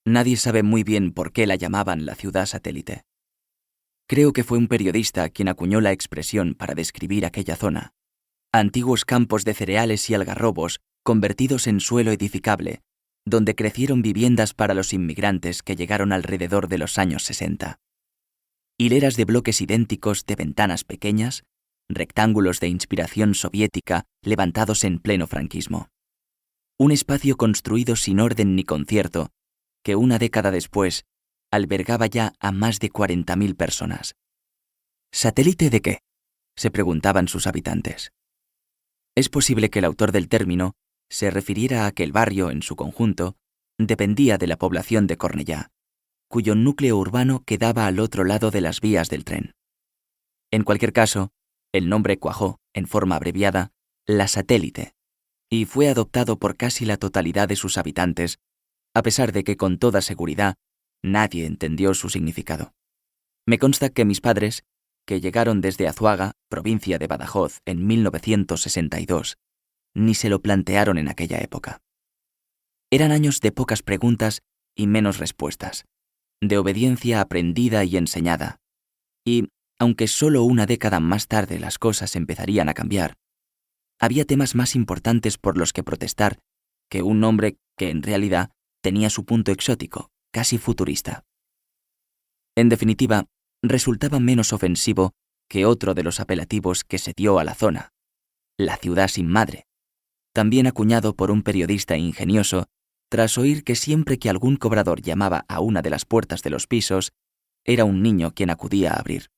Nadie sabe muy bien por qué la llamaban la ciudad satélite. Creo que fue un periodista quien acuñó la expresión para describir aquella zona. Antiguos campos de cereales y algarrobos convertidos en suelo edificable, donde crecieron viviendas para los inmigrantes que llegaron alrededor de los años 60. Hileras de bloques idénticos de ventanas pequeñas, rectángulos de inspiración soviética levantados en pleno franquismo. Un espacio construido sin orden ni concierto, que una década después albergaba ya a más de 40.000 personas. ¿Satélite de qué?, se preguntaban sus habitantes. Es posible que el autor del término se refiriera a que el barrio, en su conjunto, dependía de la población de Cornellá, cuyo núcleo urbano quedaba al otro lado de las vías del tren. En cualquier caso, el nombre cuajó, en forma abreviada, la Satélite, y fue adoptado por casi la totalidad de sus habitantes, a pesar de que con toda seguridad nadie entendió su significado. Me consta que mis padres, que llegaron desde Azuaga, provincia de Badajoz, en 1962, ni se lo plantearon en aquella época. Eran años de pocas preguntas y menos respuestas, de obediencia aprendida y enseñada, y, aunque solo una década más tarde las cosas empezarían a cambiar, había temas más importantes por los que protestar que un nombre que en realidad tenía su punto exótico, casi futurista. En definitiva, resultaba menos ofensivo que otro de los apelativos que se dio a la zona, la ciudad sin madre, también acuñado por un periodista ingenioso tras oír que siempre que algún cobrador llamaba a una de las puertas de los pisos, era un niño quien acudía a abrir.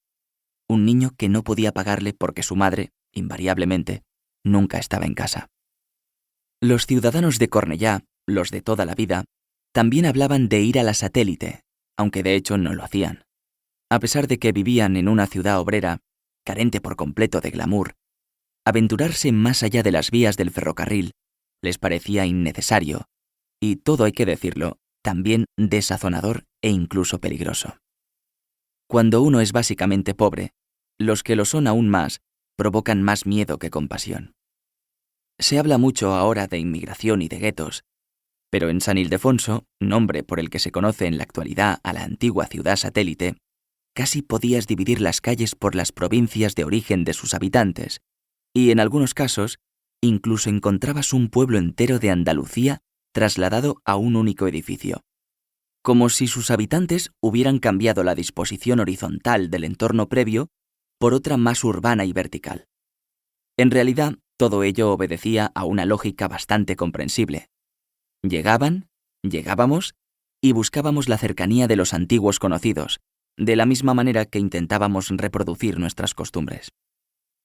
Un niño que no podía pagarle porque su madre, invariablemente, nunca estaba en casa. Los ciudadanos de Cornellá, los de toda la vida, también hablaban de ir a la Satélite, aunque de hecho no lo hacían. A pesar de que vivían en una ciudad obrera, carente por completo de glamour, aventurarse más allá de las vías del ferrocarril les parecía innecesario y, todo hay que decirlo, también desazonador e incluso peligroso. Cuando uno es básicamente pobre, los que lo son aún más provocan más miedo que compasión. Se habla mucho ahora de inmigración y de guetos, pero en San Ildefonso, nombre por el que se conoce en la actualidad a la antigua ciudad satélite, casi podías dividir las calles por las provincias de origen de sus habitantes, y en algunos casos, incluso encontrabas un pueblo entero de Andalucía trasladado a un único edificio, como si sus habitantes hubieran cambiado la disposición horizontal del entorno previo por otra más urbana y vertical. En realidad, todo ello obedecía a una lógica bastante comprensible. Llegábamos y buscábamos la cercanía de los antiguos conocidos, de la misma manera que intentábamos reproducir nuestras costumbres.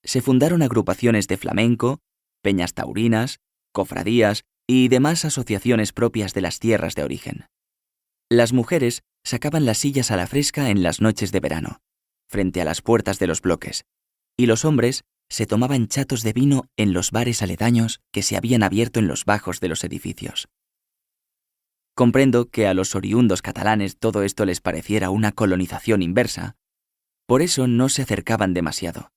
Se fundaron agrupaciones de flamenco, peñas taurinas, cofradías y demás asociaciones propias de las tierras de origen. Las mujeres sacaban las sillas a la fresca en las noches de verano, frente a las puertas de los bloques, y los hombres se tomaban chatos de vino en los bares aledaños que se habían abierto en los bajos de los edificios. Comprendo que a los oriundos catalanes todo esto les pareciera una colonización inversa, por eso no se acercaban demasiado.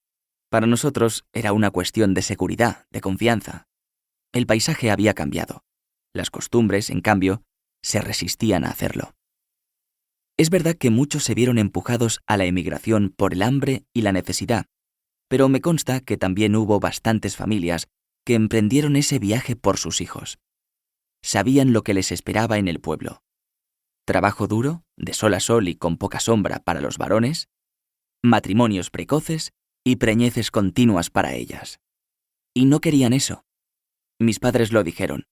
Para nosotros era una cuestión de seguridad, de confianza. El paisaje había cambiado. Las costumbres, en cambio, se resistían a hacerlo. Es verdad que muchos se vieron empujados a la emigración por el hambre y la necesidad, pero me consta que también hubo bastantes familias que emprendieron ese viaje por sus hijos. Sabían lo que les esperaba en el pueblo. Trabajo duro, de sol a sol y con poca sombra para los varones, matrimonios precoces y preñeces continuas para ellas. Y no querían eso. Mis padres lo dijeron,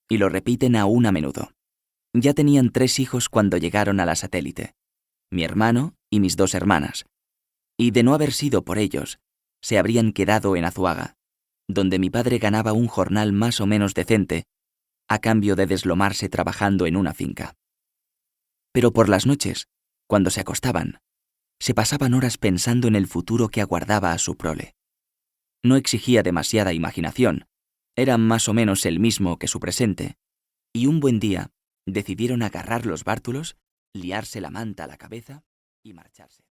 y lo repiten aún a menudo. Ya tenían 3 hijos cuando llegaron a la Satélite, mi hermano y mis 2 hermanas, y de no haber sido por ellos, se habrían quedado en Azuaga, donde mi padre ganaba un jornal más o menos decente, a cambio de deslomarse trabajando en una finca. Pero por las noches, cuando se acostaban, se pasaban horas pensando en el futuro que aguardaba a su prole. No exigía demasiada imaginación, era más o menos el mismo que su presente, y un buen día decidieron agarrar los bártulos, liarse la manta a la cabeza y marcharse.